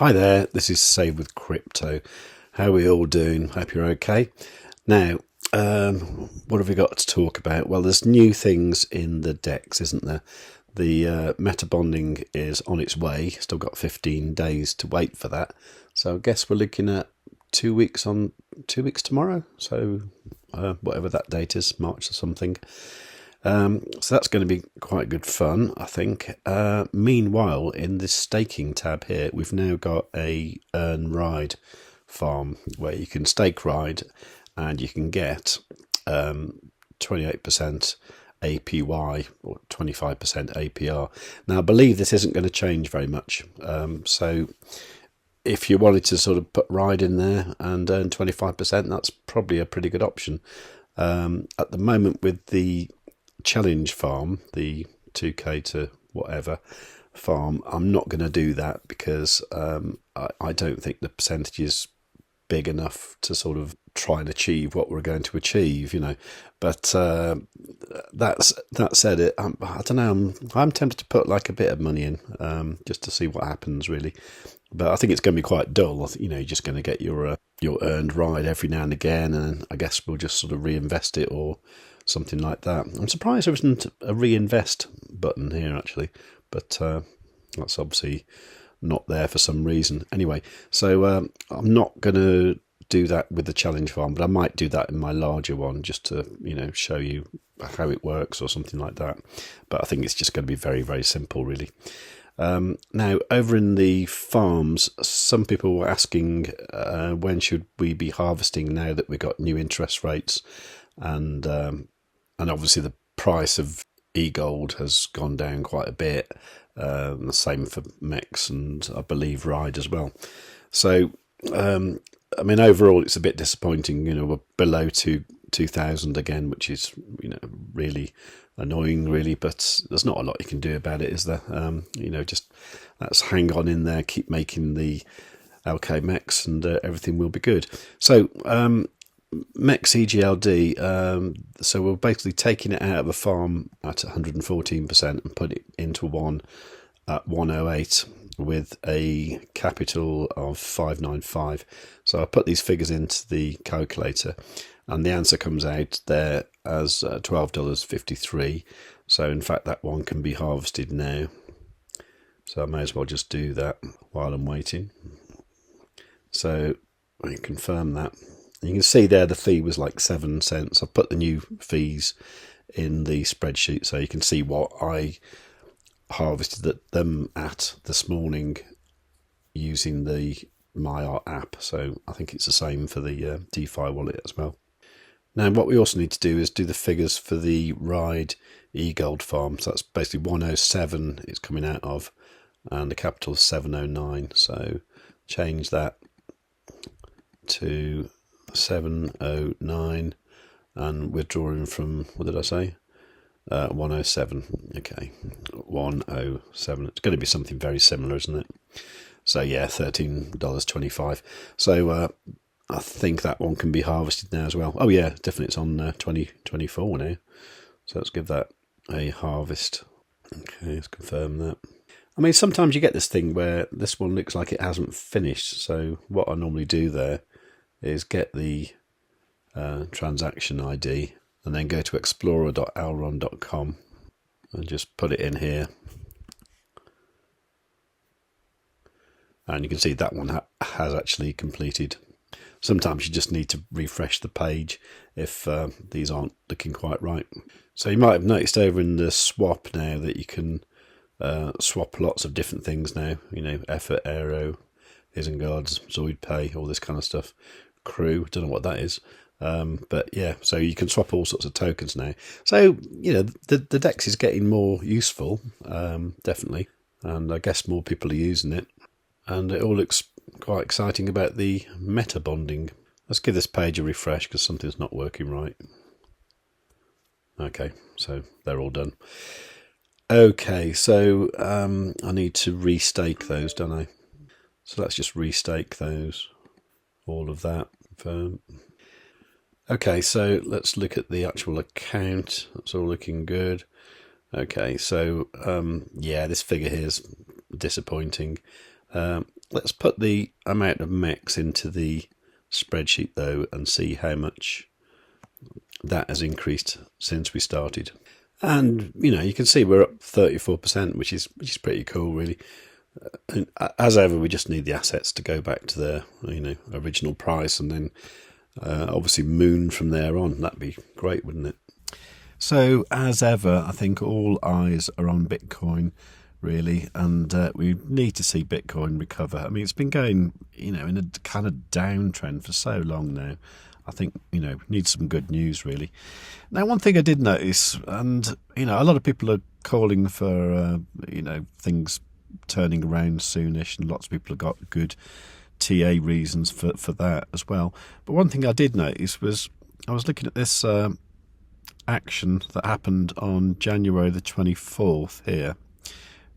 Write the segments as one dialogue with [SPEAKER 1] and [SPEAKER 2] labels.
[SPEAKER 1] Hi there, this is Save with Crypto. How are we all doing? Hope you're okay. Now, what have we got to talk about? Well, there's new things in the DEX, isn't there? The meta bonding is on its way. Still got 15 days to wait for that. So I guess we're looking at 2 weeks tomorrow. So whatever that date is, March or something. So that's going to be quite good fun, I think. Meanwhile, in this staking tab here, we've now got a earn ride farm where you can stake ride and you can get 28% APY or 25% APR. Now, I believe this isn't going to change very much. So if you wanted to sort of put ride in there and earn 25%, that's probably a pretty good option. At the moment with the challenge farm, the 2k to whatever farm, I'm not going to do that because I don't think the percentage is big enough to sort of try and achieve what we're going to achieve, you know. But that said, I don't know, I'm tempted to put like a bit of money in just to see what happens really. But I think it's going to be quite dull. You know, you're just going to get your earned ride every now and again, and I guess we'll just sort of reinvest it or something like that. I'm surprised there isn't a reinvest button here actually, but that's obviously not there for some reason. Anyway, so I'm not going to do that with the challenge farm, but I might do that in my larger one just to, you know, show you how it works or something like that. But I think it's just going to be very, very simple really. Now, over in the farms, some people were asking when should we be harvesting now that we've got new interest rates, and obviously the price of eGold has gone down quite a bit. The same for MEX and I believe Ride as well. So, I mean, overall, it's a bit disappointing. You know, we're below 2,000 again, which is, you know, really annoying really, but there's not a lot you can do about it, is there? You know, just let's hang on in there, keep making the LK MEX and everything will be good. So MEX EGLD, so we're basically taking it out of a farm at 114% and put it into one at 108 with a capital of 595. So I put these figures into the calculator and the answer comes out there as $12.53. So in fact that one can be harvested now. So I may as well just do that while I'm waiting. So I confirm that. You can see there the fee was like 7 cents. I've put the new fees in the spreadsheet so you can see what I harvested them at this morning using the Maiar app. So I think it's the same for the DeFi wallet as well. Now what we also need to do is do the figures for the Ride eGold farm. So that's basically 107 it's coming out of and the capital is 709. So change that to 709 and withdrawing from, what did I say, 107. Okay, 107. It's going to be something very similar, isn't it? So yeah, $13.25. So I think that one can be harvested now as well. Oh yeah, definitely it's on 2024 now. So let's give that a harvest. Okay, let's confirm that. I mean, sometimes you get this thing where this one looks like it hasn't finished. So what I normally do there is get the transaction ID and then go to explorer.alron.com and just put it in here. And you can see that one has actually completed. Sometimes you just need to refresh the page if these aren't looking quite right. So you might have noticed over in the swap now that you can swap lots of different things now. You know, Effort, Aero, Isengard's, Zoid Pay, all this kind of stuff. Crew, don't know what that is. But yeah, so you can swap all sorts of tokens now. So, you know, the DEX is getting more useful, definitely. And I guess more people are using it. And it all looks quite exciting about the meta bonding. Let's give this page a refresh because something's not working right. Okay, so they're all done. Okay, so I need to restake those, don't I? So let's just restake those. All of that. Okay, so let's look at the actual account. That's all looking good. Okay, so yeah, this figure here is disappointing. Let's put the amount of MEX into the spreadsheet though and see how much that has increased since we started. And you can see we're up 34%, which is pretty cool, really. And as ever, we just need the assets to go back to their original price, and then obviously moon from there on. That'd be great, wouldn't it? So as ever, I think all eyes are on Bitcoin, really, and we need to see Bitcoin recover. I mean, it's been going in a kind of downtrend for so long now. I think need some good news, really. Now, one thing I did notice, and a lot of people are calling for things turning around soonish, and lots of people have got good TA reasons for that as well. But one thing I did notice was I was looking at this action that happened on January the 24th here.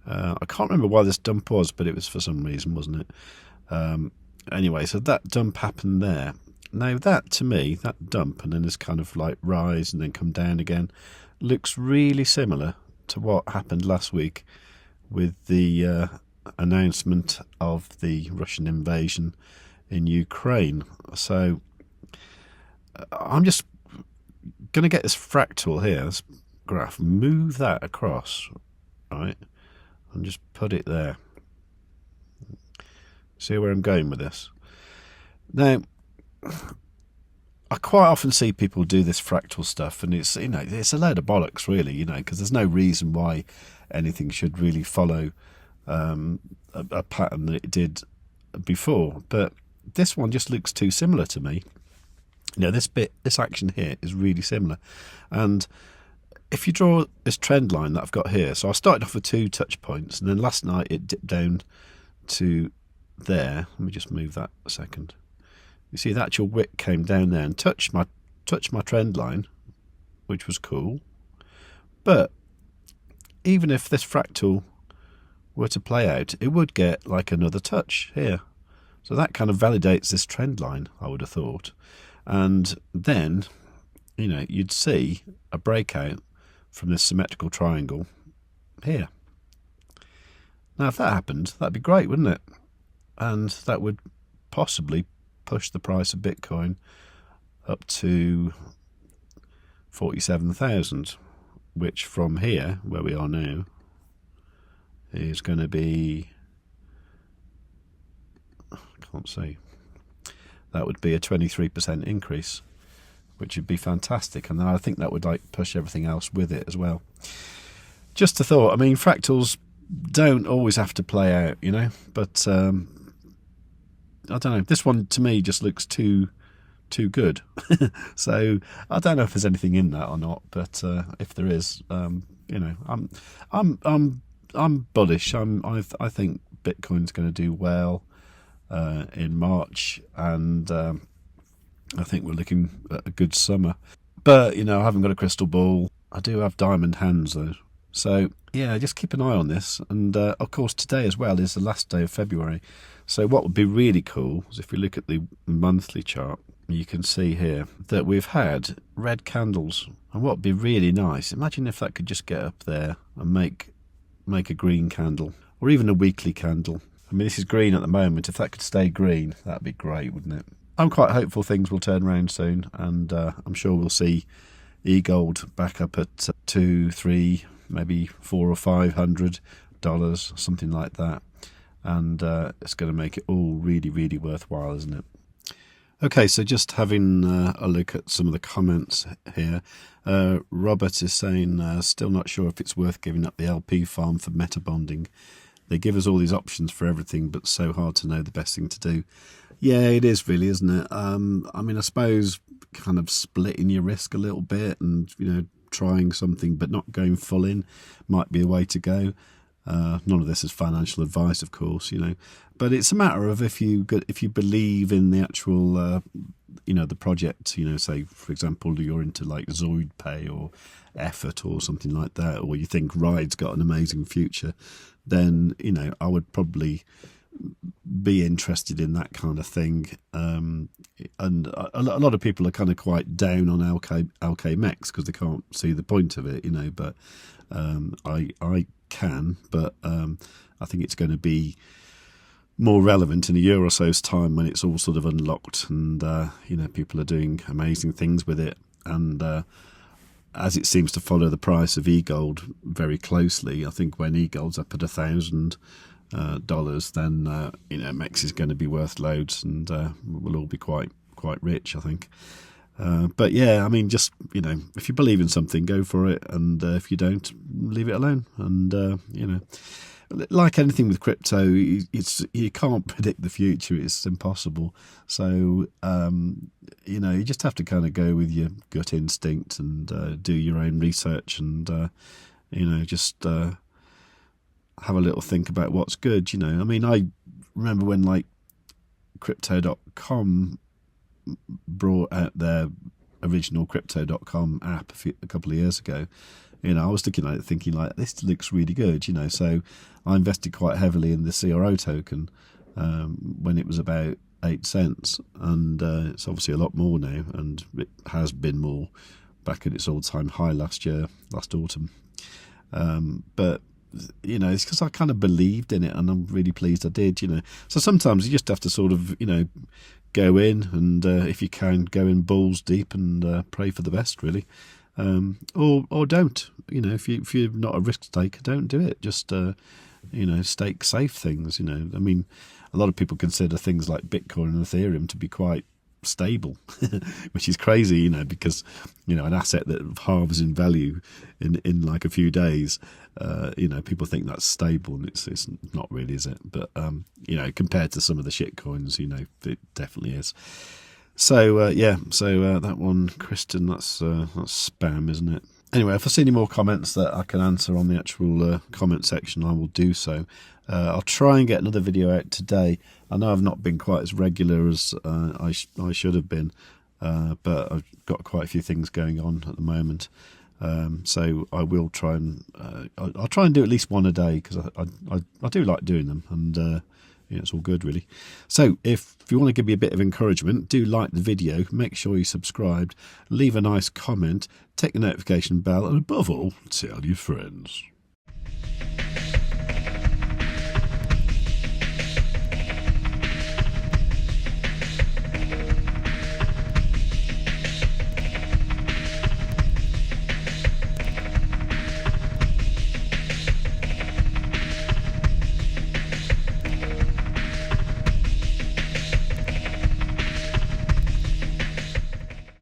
[SPEAKER 1] I can't remember why this dump was, but it was for some reason, wasn't it? Anyway, so that dump happened there. Now that, to me, that dump and then this kind of like rise and then come down again, looks really similar to what happened last week with the announcement of the Russian invasion in Ukraine. So I'm just going to get this fractal here, this graph, move that across, right, and just put it there. See where I'm going with this? Now, I quite often see people do this fractal stuff, and it's it's a load of bollocks, really, because there's no reason why anything should really follow a pattern that it did before. But this one just looks too similar to me. This action here is really similar, and if you draw this trend line that I've got here, so I started off with 2 touch points, and then last night it dipped down to there. Let me just move that a second. You see the actual wick came down there and touched my trend line, which was cool. But even if this fractal were to play out, it would get like another touch here. So that kind of validates this trend line, I would have thought. And then, you'd see a breakout from this symmetrical triangle here. Now, if that happened, that'd be great, wouldn't it? And that would possibly push the price of Bitcoin up to 47,000, which from here, where we are now, is going to be, I can't see, that would be a 23% increase, which would be fantastic. And then I think that would push everything else with it as well. Just a thought. I mean, fractals don't always have to play out, but I don't know. This one to me just looks too good. So I don't know if there's anything in that or not, but if there is, I'm bullish. I think Bitcoin's going to do well in March, and I think we're looking at a good summer. But I haven't got a crystal ball. I do have diamond hands though, so yeah, just keep an eye on this. And of course, today as well is the last day of February. So what would be really cool is if we look at the monthly chart, you can see here that we've had red candles. And what would be really nice, imagine if that could just get up there and make a green candle, or even a weekly candle. I mean, this is green at the moment. If that could stay green, that'd be great, wouldn't it? I'm quite hopeful things will turn around soon, and I'm sure we'll see eGold back up at $200, $300, maybe $400 or $500, something like that. And it's going to make it all really, really worthwhile, isn't it? Okay, so just having a look at some of the comments here. Robert is saying, still not sure if it's worth giving up the LP farm for meta bonding. They give us all these options for everything, but so hard to know the best thing to do. Yeah, it is really, isn't it? I mean, I suppose kind of splitting your risk a little bit and, trying something but not going full in might be a way to go. None of this is financial advice, of course, but it's a matter of if you believe in the actual, the project, say, for example, you're into like Zoid Pay or Effort or something like that, or you think Ride's got an amazing future, then, I would probably be interested in that kind of thing. And a lot of people are kind of quite down on LK MEX because they can't see the point of it, but I can, but I think it's going to be more relevant in a year or so's time when it's all sort of unlocked and you know, people are doing amazing things with it. And as it seems to follow the price of eGold very closely, I think when eGold's up at $1,000, then you know, MEX is going to be worth loads, and we'll all be quite rich, I think. But yeah, I mean, just, you know, if you believe in something, go for it, and if you don't, leave it alone. And you know, like anything with crypto, you can't predict the future. It's impossible. So you know, you just have to kind of go with your gut instinct and do your own research, and you know, just have a little think about what's good. You know, I mean, I remember when like Crypto.com brought out their original Crypto.com app a couple of years ago. You know, I was looking at it thinking, like, this looks really good, you know. So I invested quite heavily in the CRO token when it was about 8 cents. And it's obviously a lot more now. And it has been more back at its all-time high last autumn. But, you know, it's because I kind of believed in it, and I'm really pleased I did, you know. So sometimes you just have to sort of, you know, go in and, if you can, go in balls deep and pray for the best, really. Or don't, you know, if you're not a risk taker, don't do it. Just, you know, stake safe things, you know. I mean, a lot of people consider things like Bitcoin and Ethereum to be quite stable, which is crazy, you know, because, you know, an asset that halves in value in like a few days, you know, people think that's stable, and it's not really, is it? But, you know, compared to some of the shit coins, you know, it definitely is. So, yeah, so that one, Kristen, that's spam, isn't it? Anyway, if I see any more comments that I can answer on the actual comment section, I will do so. I'll try and get another video out today. I know I've not been quite as regular as I should have been, but I've got quite a few things going on at the moment. So I will try and I'll try and do at least one a day, because I do like doing them, and yeah, it's all good, really. So if you want to give me a bit of encouragement, do like the video, make sure you're subscribed, leave a nice comment, take the notification bell, and above all, tell your friends.